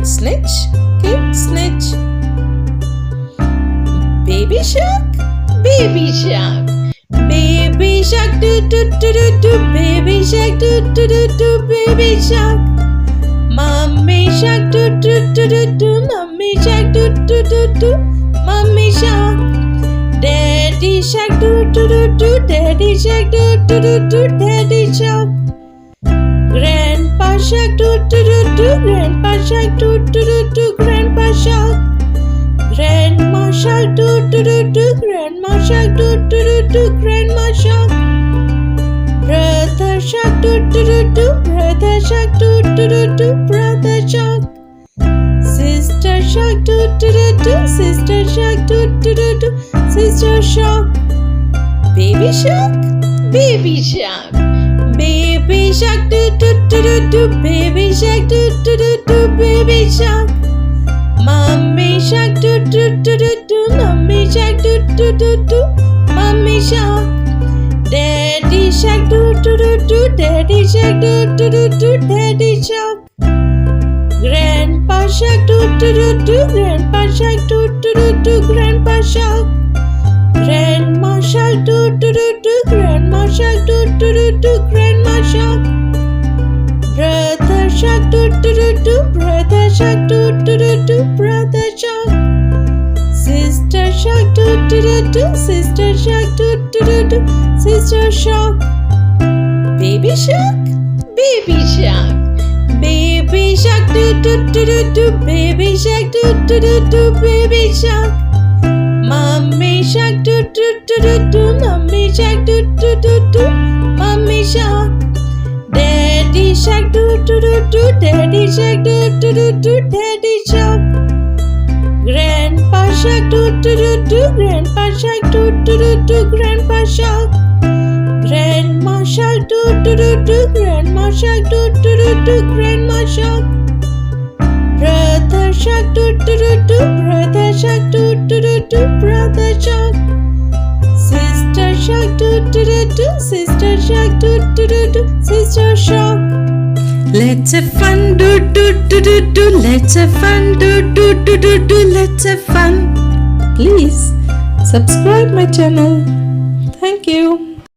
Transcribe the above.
snitch, kid snitch. Baby shark, baby shark. Baby shark do do do do do. Baby shark do do do do. Baby shark. Mummy shark do do do do do. Mummy shark do do do do. Mummy shark. Daddy shark do do do do. Daddy shark do do do do. Daddy shark. Grandpa shark do do do do. Grandpa shark do do do do. Grandpa shark. Grandma shark do do do do. Grandma shark do do do do. Grandma shark. Brother shark do do do do. Brother shark do do do do. Brother shark. Sister shark do do do do. Sister shark do do do do. Sister shark. Baby shark, baby shark. Baby shark do do do do do. Baby shark do do do do. Baby shark. Mummy shark do do do do do. Mummy shark do do do do. Mummy shark. Daddy shark do do do do. Daddy shark do do do do. Daddy shark. Grandpa shark do do do do. Grandpa shark do do do do. Grandpa shark. Grandma shark do do do do. Grandma shark do do do do. Grandma shark. Brother shark do do do do. Brother shark do do do do. Brother shark. Sister shark do do do do. Sister shark do do do do. Sister shark. Baby shark, baby shark. Baby shark do do do do do. Baby shark do do do do. Baby shark. Mummy shark do do do do do. Mummy shark do do do do. Mummy shark. Daddy shark do do do do. Daddy shark do do do do. Daddy shark. Grandpa shark do do do do. Grandpa shark do do do do. Grandpa shark. Grandma shark do do do do. Grandma shark do do do do. Grandma shark. Brother shark do do do do. Brother shark do do do do. Brother shark. Sister shark do do do do. Sister shark do do do do. Sister shark. Let's have fun, do do do do do. Let's have fun, do do do do do. Let's have fun. Please subscribe my channel. Thank you.